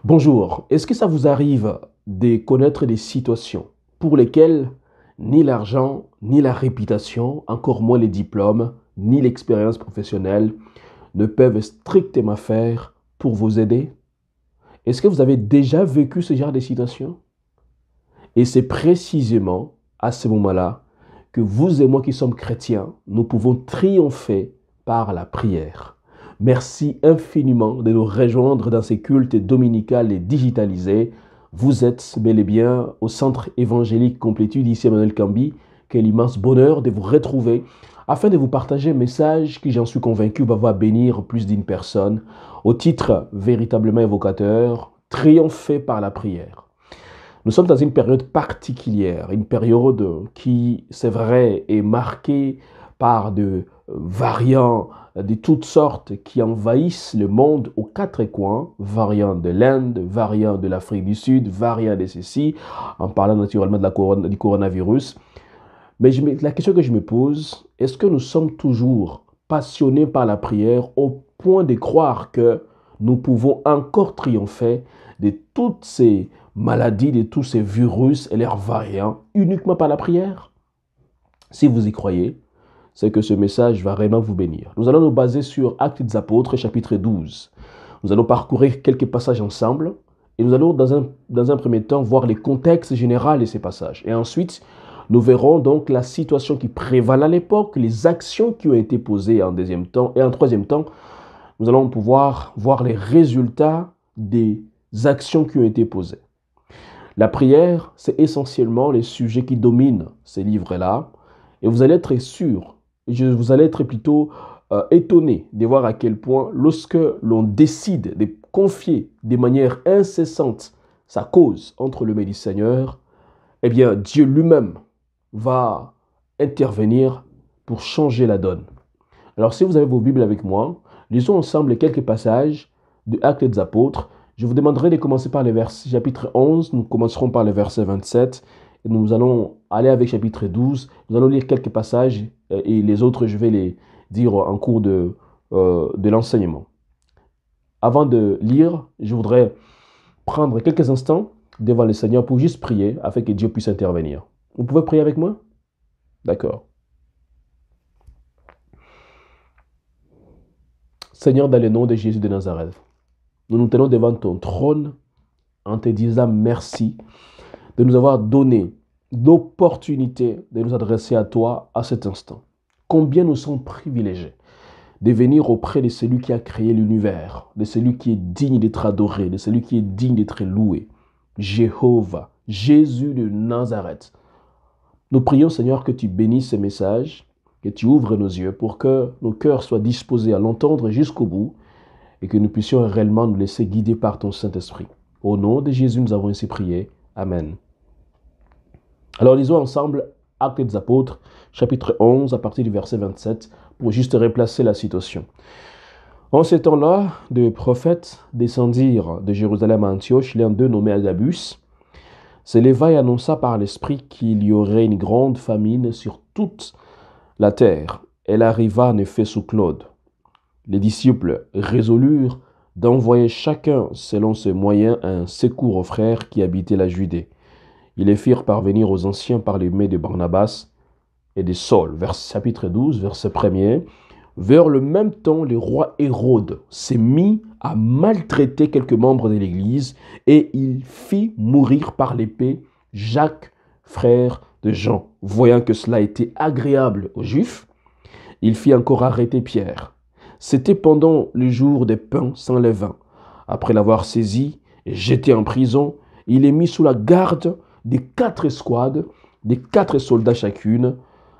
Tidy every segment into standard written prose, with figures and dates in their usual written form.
Bonjour, est-ce que ça vous arrive de connaître des situations pour lesquelles ni l'argent, ni la réputation, encore moins les diplômes, ni l'expérience professionnelle ne peuvent strictement faire pour vous aider? Est-ce que vous avez déjà vécu ce genre de situation? Et c'est précisément à ce moment-là que vous et moi qui sommes chrétiens, nous pouvons triompher par la prière. Merci infiniment de nous rejoindre dans ces cultes dominicales et digitalisés. Vous êtes bel et bien au Centre évangélique Complétude, ici Emmanuel Cambi. Quel immense bonheur de vous retrouver afin de vous partager un message qui, j'en suis convaincu, va bénir plus d'une personne au titre véritablement évocateur, triompher par la prière. Nous sommes dans une période particulière, une période qui, c'est vrai, est marquée par de variants de toutes sortes qui envahissent le monde aux quatre coins, variants de l'Inde, variants de l'Afrique du Sud, variants de ceci, en parlant naturellement du coronavirus. Mais la question que je me pose, est-ce que nous sommes toujours passionnés par la prière au point de croire que nous pouvons encore triompher de toutes ces maladies, de tous ces virus et leurs variants uniquement par la prière? Si vous y croyez, c'est que ce message va vraiment vous bénir. Nous allons nous baser sur Actes des Apôtres, chapitre 12. Nous allons parcourir quelques passages ensemble et nous allons dans un premier temps voir les contextes généraux de ces passages. Et ensuite, nous verrons donc la situation qui prévalait à l'époque, les actions qui ont été posées en deuxième temps. Et en troisième temps, nous allons pouvoir voir les résultats des actions qui ont été posées. La prière, c'est essentiellement les sujets qui dominent ces livres-là. Et vous allez être sûr, vous allez être plutôt étonné de voir à quel point, lorsque l'on décide de confier de manière incessante sa cause entre le mains du Seigneur, eh bien, Dieu lui-même va intervenir pour changer la donne. Alors, si vous avez vos Bibles avec moi, lisons ensemble quelques passages de Actes des Apôtres. Je vous demanderai de commencer par les versets, chapitre 11, nous commencerons par le verset 27, et nous allons aller avec chapitre 12, nous allons lire quelques passages, et les autres, je vais les dire en cours de l'enseignement. Avant de lire, je voudrais prendre quelques instants devant le Seigneur pour juste prier, afin que Dieu puisse intervenir. Vous pouvez prier avec moi? D'accord. Seigneur, dans le nom de Jésus de Nazareth, nous nous tenons devant ton trône en te disant merci de nous avoir donné l'opportunité de nous adresser à toi à cet instant. Combien nous sommes privilégiés de venir auprès de celui qui a créé l'univers, de celui qui est digne d'être adoré, de celui qui est digne d'être loué. Jéhovah, Jésus de Nazareth. Nous prions, Seigneur, que tu bénisses ce message, que tu ouvres nos yeux pour que nos cœurs soient disposés à l'entendre jusqu'au bout et que nous puissions réellement nous laisser guider par ton Saint-Esprit. Au nom de Jésus, nous avons ainsi prié. Amen. Alors, lisons ensemble Actes des Apôtres, chapitre 11, à partir du verset 27, pour juste replacer la situation. En ces temps-là, des prophètes descendirent de Jérusalem à Antioche, l'un d'eux nommé Agabus, s'éleva et annonça par l'Esprit qu'il y aurait une grande famine sur toute la terre. Elle arriva en effet sous Claude. Les disciples résolurent d'envoyer chacun selon ses moyens un secours aux frères qui habitaient la Judée. Ils les firent parvenir aux anciens par les mains de Barnabas et de Saul. Chapitre 12, verset 1er. Vers le même temps, le roi Hérode s'est mis à maltraiter quelques membres de l'Église et il fit mourir par l'épée Jacques, frère de Jean. Voyant que cela était agréable aux Juifs, il fit encore arrêter Pierre. C'était pendant le jour des pains sans levain. Après l'avoir saisi et jeté en prison, il est mis sous la garde des 4 escouades, des 4 soldats chacune,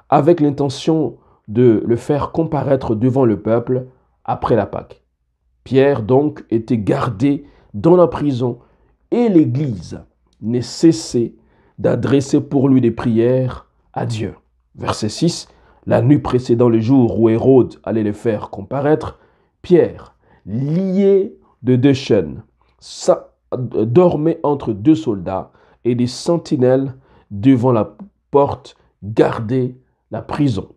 avec l'intention de le faire comparaître devant le peuple après la Pâque. Pierre donc était gardé dans la prison et l'Église ne cessait d'adresser pour lui des prières à Dieu. Verset 6, la nuit précédant le jour où Hérode allait le faire comparaître, Pierre, lié de 2 chaînes, dormait entre 2 soldats et des sentinelles devant la porte gardaient la prison.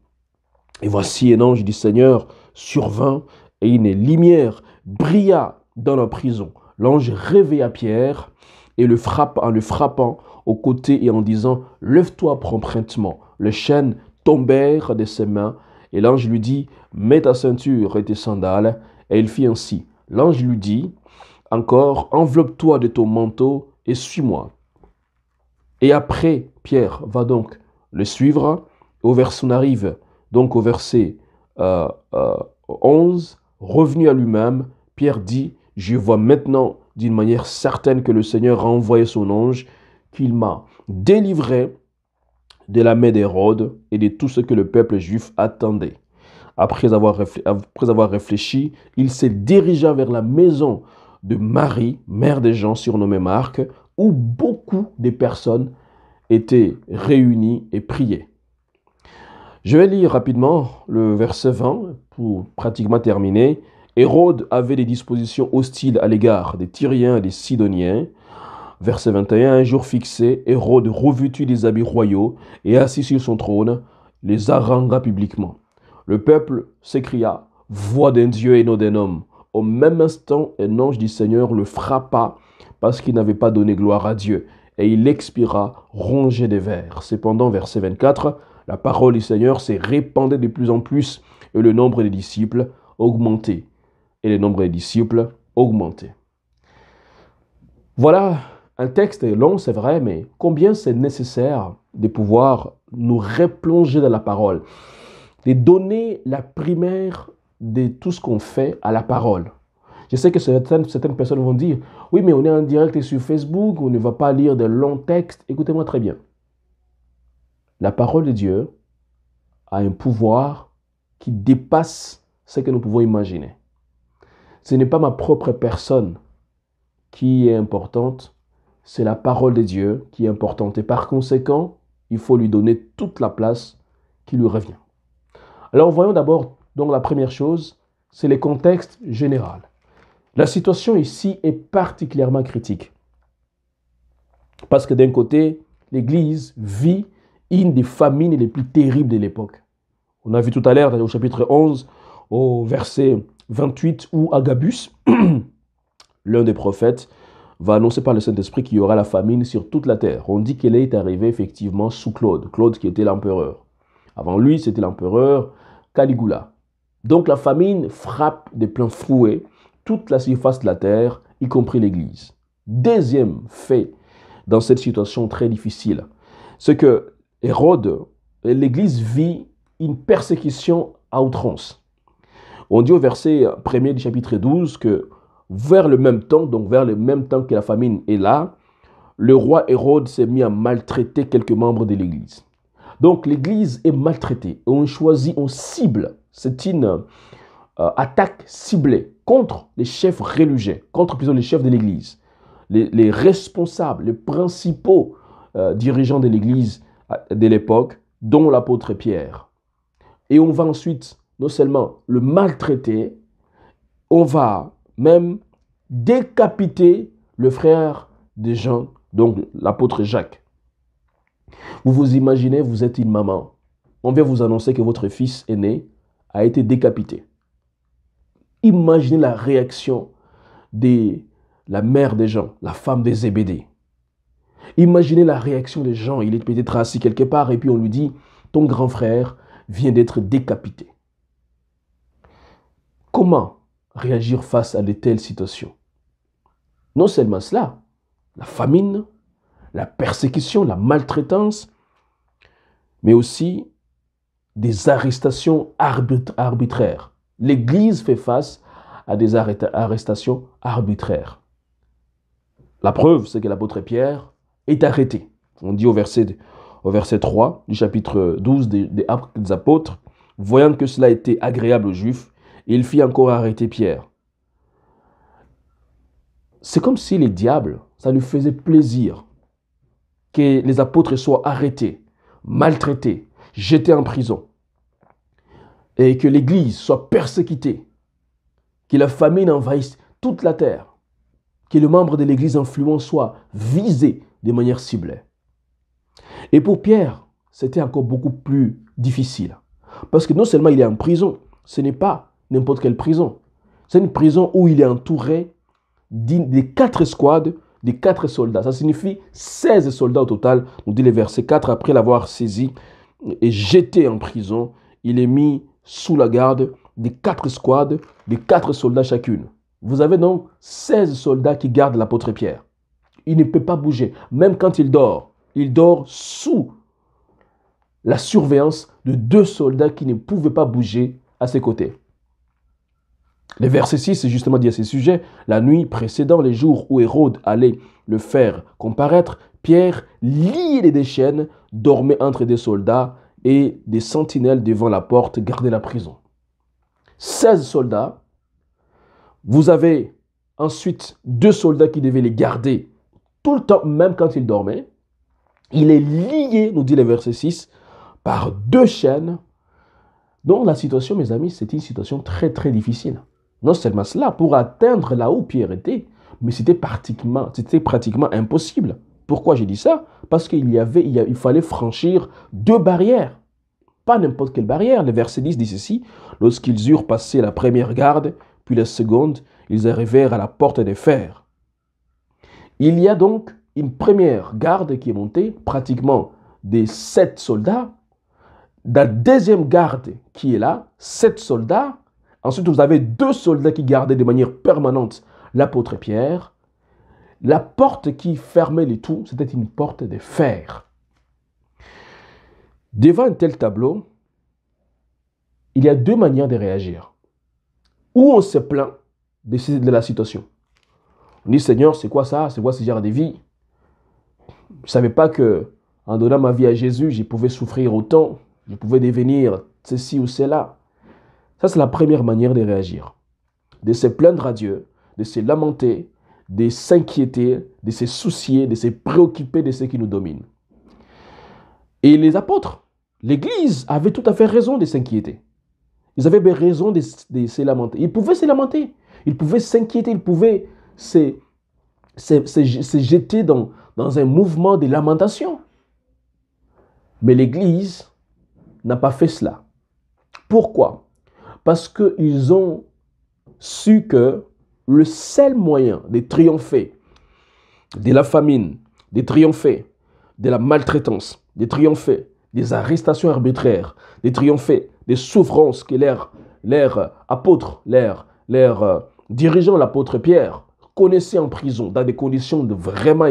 Et voici un ange du Seigneur survint et une lumière brilla dans la prison. l'ange réveilla Pierre et en le frappant au côté et en disant « Lève-toi promptement ». Les chaînes tombèrent de ses mains et l'ange lui dit « Mets ta ceinture et tes sandales ». Et il fit ainsi. L'ange lui dit encore « Enveloppe-toi de ton manteau et suis-moi ». Et après, Pierre va donc le suivre. On arrive donc au verset 11. Revenu à lui-même, Pierre dit « Je vois maintenant d'une manière certaine que le Seigneur a envoyé son ange, qu'il m'a délivré de la main d'Hérode et de tout ce que le peuple juif attendait. » Après avoir réfléchi, il se dirigea vers la maison de Marie, mère de Jean, surnommée Marc, où beaucoup de personnes étaient réunies et priaient. Je vais lire rapidement le verset 20 pour pratiquement terminer. Hérode avait des dispositions hostiles à l'égard des Tyriens et des Sidoniens. Verset 21, un jour fixé, Hérode revêtu des habits royaux et assis sur son trône, les harangua publiquement. Le peuple s'écria, « Voix d'un Dieu et non d'un homme ». Au même instant, un ange du Seigneur le frappa parce qu'il n'avait pas donné gloire à Dieu, et il expira rongé de vers. Cependant, verset 24, la parole du Seigneur s'est répandue de plus en plus, et le nombre des disciples augmentait. Et le nombre des disciples augmentait. Voilà, un texte est long, c'est vrai, mais combien c'est nécessaire de pouvoir nous replonger dans la parole, de donner la primaire de tout ce qu'on fait à la parole. Je sais que certaines personnes vont dire, oui, mais on est en direct sur Facebook, on ne va pas lire de longs textes. Écoutez-moi très bien. La parole de Dieu a un pouvoir qui dépasse ce que nous pouvons imaginer. Ce n'est pas ma propre personne qui est importante, c'est la parole de Dieu qui est importante. Et par conséquent, il faut lui donner toute la place qui lui revient. Alors voyons d'abord, donc la première chose, c'est le contexte général. La situation ici est particulièrement critique. Parce que d'un côté, l'Église vit une des famines les plus terribles de l'époque. On a vu tout à l'heure au chapitre 11, au verset 28, où Agabus, l'un des prophètes, va annoncer par le Saint-Esprit qu'il y aura la famine sur toute la terre. On dit qu'elle est arrivée effectivement sous Claude. Claude qui était l'empereur. Avant lui, c'était l'empereur Caligula. Donc la famine frappe de plein fouet toute la surface de la terre, y compris l'Église. Deuxième fait dans cette situation très difficile, c'est que Hérode, l'Église vit une persécution à outrance. On dit au verset 1er du chapitre 12 que vers le même temps, donc vers le même temps que la famine est là, le roi Hérode s'est mis à maltraiter quelques membres de l'Église. Donc l'Église est maltraitée. On choisit, on cible. C'est une attaque ciblée contre les chefs religieux, contre plutôt les chefs de l'Église, les responsables, les principaux dirigeants de l'Église de l'époque, dont l'apôtre Pierre. Et on va ensuite non seulement le maltraiter, on va même décapiter le frère de Jean, donc l'apôtre Jacques. Vous vous imaginez, vous êtes une maman. On vient vous annoncer que votre fils aîné a été décapité. Imaginez la réaction de la mère de Jean, la femme de Zébédée. Imaginez la réaction de Jean. Il est peut-être assis quelque part et puis on lui dit « Ton grand frère vient d'être décapité ». Comment réagir face à de telles situations? Non seulement cela, la famine, la persécution, la maltraitance, mais aussi des arrestations arbitraires. L'Église fait face à des arrestations arbitraires. La preuve, c'est que l'apôtre Pierre est arrêté. On dit au verset 3 du chapitre 12 des Actes des Apôtres, « Voyant que cela était agréable aux Juifs, il fit encore arrêter Pierre. » C'est comme si les diables, ça lui faisait plaisir que les apôtres soient arrêtés, maltraités, jetés en prison, et que l'Église soit persécutée, que la famine envahisse toute la terre, que les membres de l'Église influents soient visés de manière ciblée. Et pour Pierre, c'était encore beaucoup plus difficile. Parce que non seulement il est en prison, ce n'est pas n'importe quelle prison. C'est une prison où il est entouré des 4 escouades, des 4 soldats. Ça signifie 16 soldats au total, nous dit le verset 4, après l'avoir saisi et jeté en prison, il est mis sous la garde des 4 escouades, des 4 soldats chacune. Vous avez donc 16 soldats qui gardent l'apôtre Pierre. Il ne peut pas bouger, même quand il dort. Il dort sous la surveillance de 2 soldats qui ne pouvaient pas bouger à ses côtés. Le verset 6 est justement dit à ce sujet. La nuit précédant les jours où Hérode allait le faire comparaître, Pierre, lié des chaînes, dormait entre des soldats et des sentinelles devant la porte gardaient la prison. 16 soldats. Vous avez ensuite 2 soldats qui devaient les garder tout le temps, même quand il dormait. Il est lié, nous dit le verset 6, par 2 chaînes. Donc la situation, mes amis, c'est une situation très très difficile. Non seulement cela, pour atteindre là où Pierre était, mais c'était pratiquement impossible. Pourquoi j'ai dit ça? Parce qu'il fallait franchir 2 barrières. Pas n'importe quelle barrière. Le verset 10 dit ceci. Lorsqu'ils eurent passé la première garde, puis la seconde, ils arrivèrent à la porte des fers. Il y a donc une première garde qui est montée, pratiquement des 7 soldats. La deuxième garde qui est là, 7 soldats. Ensuite, vous avez 2 soldats qui gardaient de manière permanente l'apôtre Pierre. La porte qui fermait les tout, c'était une porte de fer. Devant un tel tableau, il y a 2 manières de réagir. Ou on se plaint de la situation. On dit, Seigneur, c'est quoi ça? C'est quoi ce genre de vie? Je ne savais pas qu'en donnant ma vie à Jésus, je pouvais souffrir autant. Je pouvais devenir ceci ou cela. Ça, c'est la première manière de réagir. De se plaindre à Dieu, de se lamenter, de s'inquiéter, de se soucier, de se préoccuper de ce qui nous domine. Et les apôtres, l'Église, avaient tout à fait raison de s'inquiéter. Ils avaient bien raison de se lamenter. Ils pouvaient se lamenter. Ils pouvaient s'inquiéter. Ils pouvaient se jeter dans un mouvement de lamentation. Mais l'Église n'a pas fait cela. Pourquoi? Parce qu'ils ont su que le seul moyen de triompher de la famine, de triompher de la maltraitance, de triompher des arrestations arbitraires, de triompher des souffrances que leurs apôtres, leurs dirigeants, l'apôtre Pierre, connaissaient en prison, dans des conditions vraiment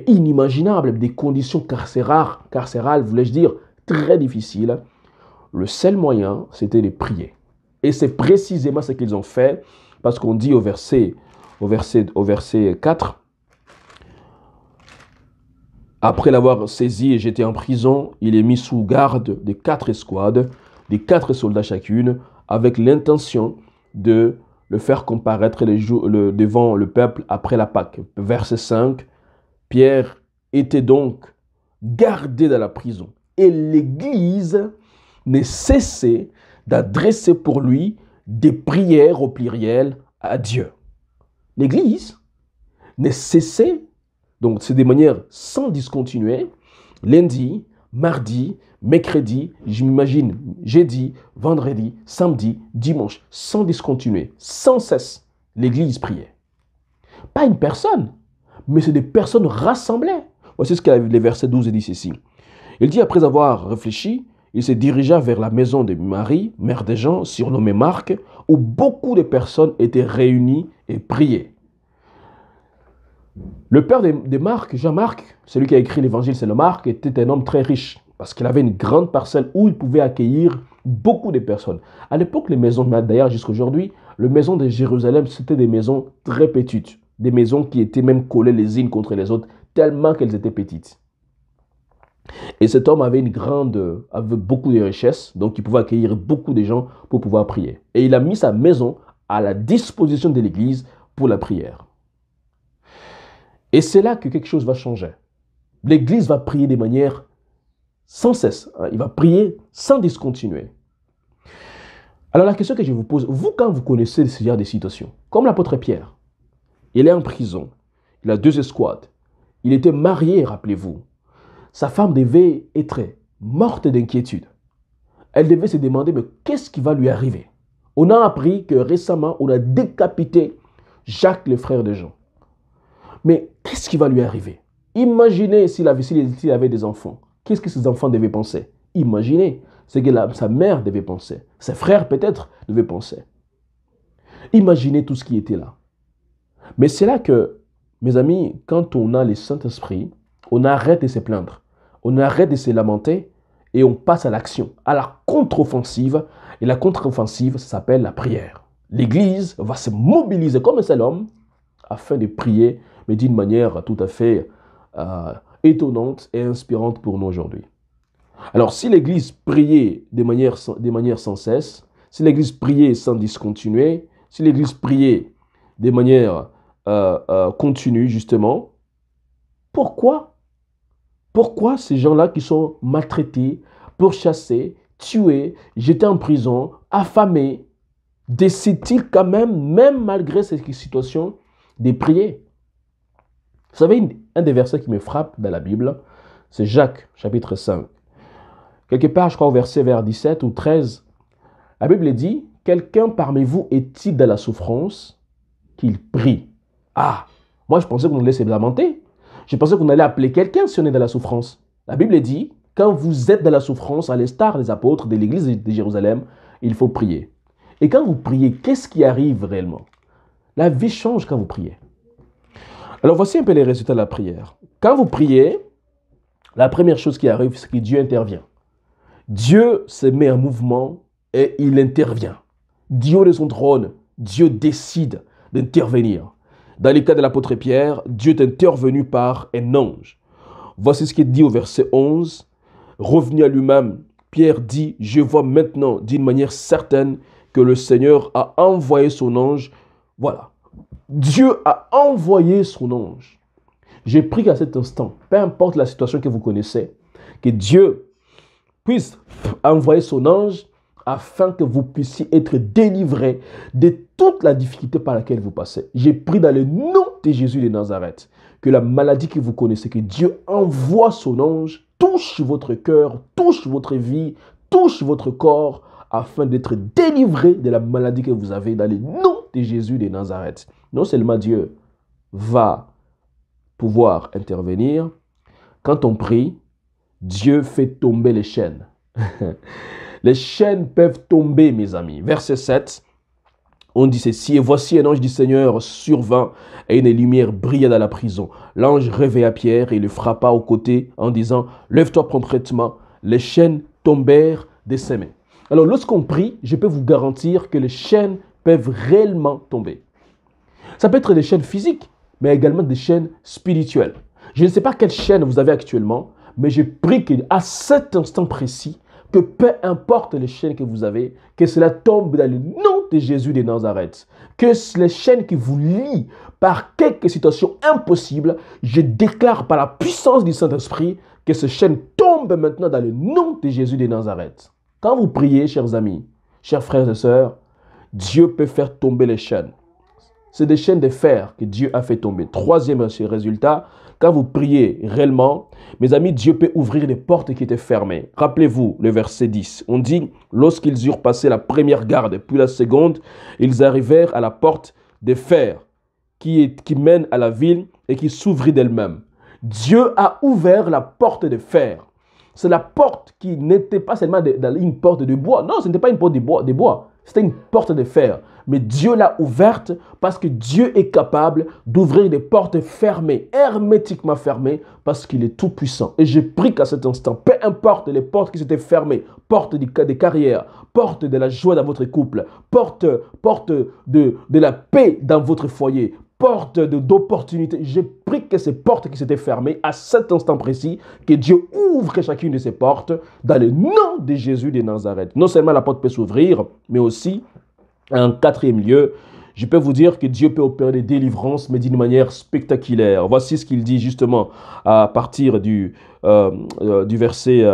inimaginables, des conditions carcérales, voulais-je dire, très difficiles. Le seul moyen, c'était de prier. Et c'est précisément ce qu'ils ont fait, parce qu'on dit au verset 4, après l'avoir saisi et jeté en prison, il est mis sous garde des 4 escouades, des 4 soldats chacune, avec l'intention de le faire comparaître devant le peuple après la Pâque. Verset 5, Pierre était donc gardé dans la prison. Et l'Église ne cessait d'adresser pour lui des prières au pluriel à Dieu. L'Église ne cessait, donc c'est de manière sans discontinuer, lundi, mardi, mercredi, je m'imagine jeudi, vendredi, samedi, dimanche, sans discontinuer, sans cesse, l'Église priait. Pas une personne, mais c'est des personnes rassemblées. Voici ce que les versets 12 dit ceci. Il dit, après avoir réfléchi, il se dirigea vers la maison de Marie, mère de Jean, surnommée Marc, où beaucoup de personnes étaient réunies et priaient. Le père de Marc, Jean-Marc, celui qui a écrit l'évangile, c'est le Marc, était un homme très riche parce qu'il avait une grande parcelle où il pouvait accueillir beaucoup de personnes. À l'époque, les maisons, d'ailleurs jusqu'à aujourd'hui, les maisons de Jérusalem, c'était des maisons très petites, des maisons qui étaient même collées les unes contre les autres, tellement qu'elles étaient petites. Et cet homme avait beaucoup de richesses, donc il pouvait accueillir beaucoup de gens pour pouvoir prier. Et il a mis sa maison à la disposition de l'Église pour la prière. Et c'est là que quelque chose va changer. L'Église va prier de manière sans cesse. Il va prier sans discontinuer. Alors la question que je vous pose, vous quand vous connaissez ce genre de situations, comme l'apôtre Pierre, il est en prison, il a 2 escouades, il était marié, rappelez-vous. Sa femme devait être morte d'inquiétude. Elle devait se demander, mais qu'est-ce qui va lui arriver? On a appris que récemment, on a décapité Jacques, le frère de Jean. Mais qu'est-ce qui va lui arriver? Imaginez s'il avait des enfants. Qu'est-ce que ses enfants devaient penser? Imaginez ce que sa mère devait penser. Ses frères peut-être devaient penser. Imaginez tout ce qui était là. Mais c'est là que, mes amis, quand on a le Saint-Esprit, on arrête de se plaindre. On arrête de se lamenter et on passe à l'action, à la contre-offensive. Et la contre-offensive, ça s'appelle la prière. L'Église va se mobiliser comme un seul homme afin de prier, mais d'une manière tout à fait étonnante et inspirante pour nous aujourd'hui. Alors, si l'Église priait de manière sans cesse, si l'Église priait sans discontinuer, si l'Église priait de manière continue, justement, pourquoi ces gens-là qui sont maltraités, pourchassés, tués, jetés en prison, affamés, décident-ils quand même malgré ces situations, de prier? Vous savez, un des versets qui me frappe dans la Bible, c'est Jacques, chapitre 5. Quelque part, je crois au verset vers 17 ou 13, la Bible dit, « Quelqu'un parmi vous est-il dans la souffrance qu'il prie ?» Ah, moi je pensais qu'on allait se lamenter. Je pensais qu'on allait appeler quelqu'un si on est dans la souffrance. La Bible dit, quand vous êtes dans la souffrance, à l'instar des apôtres de l'église de Jérusalem, il faut prier. Et quand vous priez, qu'est-ce qui arrive réellement? La vie change quand vous priez. Alors voici un peu les résultats de la prière. Quand vous priez, la première chose qui arrive, c'est que Dieu intervient. Dieu se met en mouvement et il intervient. Dieu de son trône, Dieu décide d'intervenir. Dans le cas de l'apôtre Pierre, Dieu est intervenu par un ange. Voici ce qui est dit au verset 11. Revenu à lui-même, Pierre dit, « Je vois maintenant d'une manière certaine que le Seigneur a envoyé son ange. » Voilà. Dieu a envoyé son ange. J'ai pris qu'à cet instant, peu importe la situation que vous connaissez, que Dieu puisse envoyer son ange afin que vous puissiez être délivrés de toute la difficulté par laquelle vous passez. J'ai pris dans le nom de Jésus de Nazareth que la maladie que vous connaissez, que Dieu envoie son ange, touche votre cœur, touche votre vie, touche votre corps, afin d'être délivré de la maladie que vous avez dans le nom de Jésus de Nazareth. Non seulement Dieu va pouvoir intervenir, quand on prie, Dieu fait tomber les chaînes. Les chaînes peuvent tomber, mes amis. Verset 7, on dit ceci, « Et voici un ange du Seigneur survint, et une lumière brilla dans la prison. L'ange réveilla Pierre et le frappa au côté en disant, « Lève-toi promptement. » Les chaînes tombèrent de ses mains. Alors, lorsqu'on prie, je peux vous garantir que les chaînes peuvent réellement tomber. Ça peut être des chaînes physiques, mais également des chaînes spirituelles. Je ne sais pas quelle chaîne vous avez actuellement, mais je prie qu'à cet instant précis, que peu importe les chaînes que vous avez, que cela tombe dans le nom de Jésus de Nazareth. Que les chaînes qui vous lient par quelques situations impossibles, je déclare par la puissance du Saint-Esprit que ces chaînes tombent maintenant dans le nom de Jésus de Nazareth. Quand vous priez, chers amis, chers frères et sœurs, Dieu peut faire tomber les chaînes. C'est des chaînes de fer que Dieu a fait tomber. Troisième résultat, quand vous priez réellement, mes amis, Dieu peut ouvrir des portes qui étaient fermées. Rappelez-vous le verset 10. On dit, lorsqu'ils eurent passé la première garde, puis la seconde, ils arrivèrent à la porte de fer qui mène à la ville et qui s'ouvrit d'elle-même. Dieu a ouvert la porte de fer. C'est la porte qui n'était pas seulement une porte de bois. Non, ce n'était pas une porte de bois. C'était une porte de fer. Mais Dieu l'a ouverte parce que Dieu est capable d'ouvrir des portes fermées, hermétiquement fermées, parce qu'il est tout puissant. Et je prie qu'à cet instant, peu importe les portes qui s'étaient fermées, porte des carrières, porte de la joie dans votre couple, porte de la paix dans votre foyer, porte d'opportunité. Je prie que ces portes qui s'étaient fermées, à cet instant précis, que Dieu ouvre chacune de ces portes dans le nom de Jésus de Nazareth. Non seulement la porte peut s'ouvrir, mais aussi, en quatrième lieu, je peux vous dire que Dieu peut opérer des délivrances, mais d'une manière spectaculaire. Voici ce qu'il dit justement à partir du verset,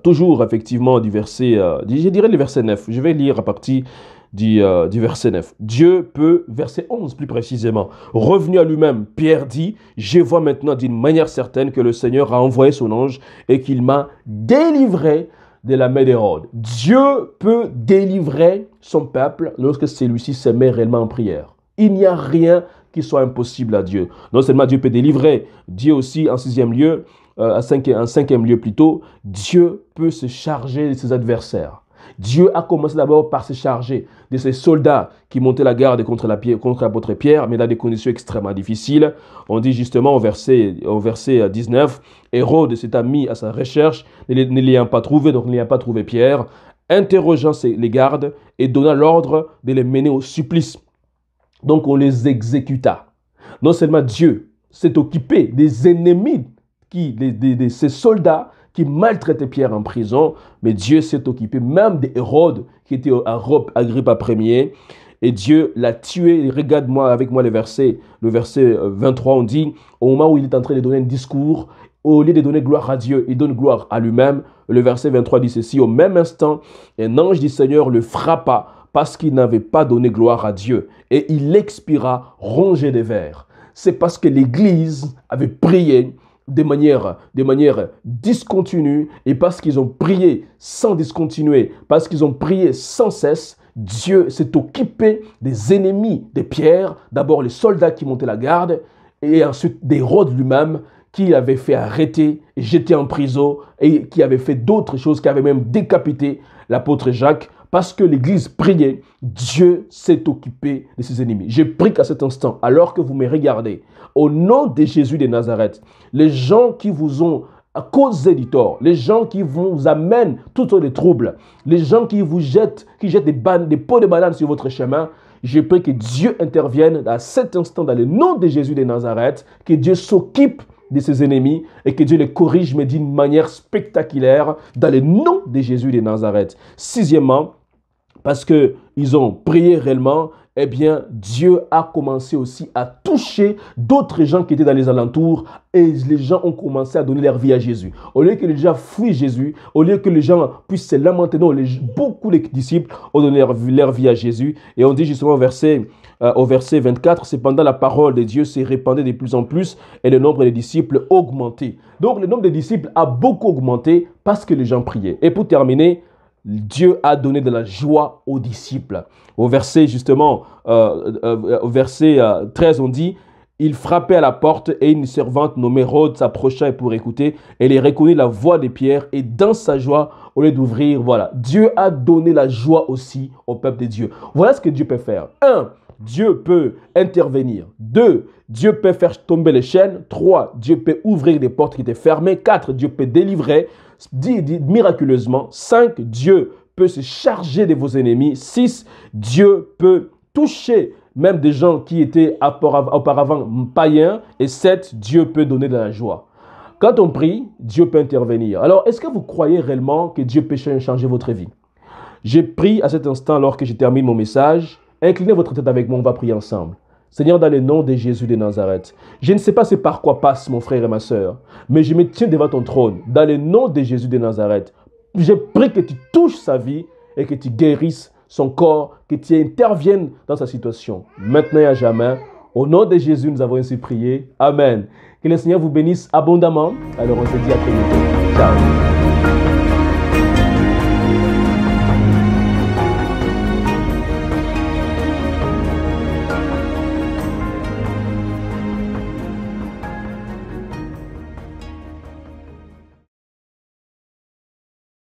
toujours effectivement du verset, je dirais le verset 9. Je vais lire à partir du verset 9. Dieu peut, verset 11 plus précisément, revenu à lui-même, Pierre dit, « Je vois maintenant d'une manière certaine que le Seigneur a envoyé son ange et qu'il m'a délivré de la main d'Hérode. » Dieu peut délivrer son peuple lorsque celui-ci se met réellement en prière. Il n'y a rien qui soit impossible à Dieu. Non seulement Dieu peut délivrer, Dieu aussi, en sixième lieu, en cinquième lieu plutôt, Dieu peut se charger de ses adversaires. Dieu a commencé d'abord par se charger de ces soldats qui montaient la garde contre l'apôtre Pierre, mais dans des conditions extrêmement difficiles. On dit justement au verset 19, Hérode s'est mis à sa recherche, ne l'ayant pas trouvé, donc n'ayant pas trouvé Pierre, interrogeant les gardes et donna l'ordre de les mener au supplice. Donc on les exécuta. Non seulement Dieu s'est occupé des ennemis, de ces soldats qui maltraitaient Pierre en prison, mais Dieu s'est occupé même d'Hérode, qui était à Agrippa Ier, et Dieu l'a tué. Regarde-moi avec moi le verset 23, on dit, au moment où il est en train de donner un discours, au lieu de donner gloire à Dieu, il donne gloire à lui-même. Le verset 23 dit ceci, au même instant, un ange du Seigneur le frappa parce qu'il n'avait pas donné gloire à Dieu, et il expira rongé de vers. C'est parce que l'Église avait prié de manière discontinue, et parce qu'ils ont prié sans discontinuer, parce qu'ils ont prié sans cesse, Dieu s'est occupé des ennemis de Pierre, d'abord les soldats qui montaient la garde, et ensuite d'Hérode lui-même, qui avait fait arrêter et jeter en prison, et qui avait fait d'autres choses, qui avait même décapité l'apôtre Jacques. Parce que l'Église priait, Dieu s'est occupé de ses ennemis. Je prie qu'à cet instant, alors que vous me regardez, au nom de Jésus de Nazareth, les gens qui vous ont causé du tort, les gens qui vous amènent toutes sortes de troubles, les gens qui jettent des pots de banane sur votre chemin, je prie que Dieu intervienne à cet instant dans le nom de Jésus de Nazareth, que Dieu s'occupe de ses ennemis et que Dieu les corrige, mais d'une manière spectaculaire dans le nom de Jésus de Nazareth. Sixièmement, parce qu'ils ont prié réellement, eh bien, Dieu a commencé aussi à toucher d'autres gens qui étaient dans les alentours, et les gens ont commencé à donner leur vie à Jésus. Au lieu que les gens fuient Jésus, au lieu que les gens puissent se lamenter, non, beaucoup de disciples ont donné leur vie à Jésus. Et on dit justement au verset 24, cependant la parole de Dieu s'est répandue de plus en plus et le nombre des disciples augmentait. Donc le nombre de disciples a beaucoup augmenté parce que les gens priaient. Et pour terminer, Dieu a donné de la joie aux disciples. Au verset 13, on dit, il frappait à la porte et une servante nommée Rhodes s'approcha pour écouter. Elle y reconnut la voix de Pierre et dans sa joie, au lieu d'ouvrir, voilà, Dieu a donné la joie aussi au peuple de Dieu. Voilà ce que Dieu peut faire. 1. Dieu peut intervenir. 2. Dieu peut faire tomber les chaînes. 3. Dieu peut ouvrir des portes qui étaient fermées. 4. Dieu peut délivrer miraculeusement. 5. Dieu peut se charger de vos ennemis. 6. Dieu peut toucher même des gens qui étaient auparavant païens. Et 7. Dieu peut donner de la joie. Quand on prie, Dieu peut intervenir. Alors, est-ce que vous croyez réellement que Dieu peut changer votre vie? J'ai prié à cet instant, alors que je termine mon message. Inclinez votre tête avec moi, on va prier ensemble. Seigneur, dans le nom de Jésus de Nazareth, je ne sais pas c'est par quoi passe mon frère et ma soeur, mais je me tiens devant ton trône. Dans le nom de Jésus de Nazareth, je prie que tu touches sa vie et que tu guérisses son corps, que tu interviennes dans sa situation, maintenant et à jamais. Au nom de Jésus, nous avons ainsi prié. Amen. Que le Seigneur vous bénisse abondamment. Alors on se dit à très bientôt. Ciao.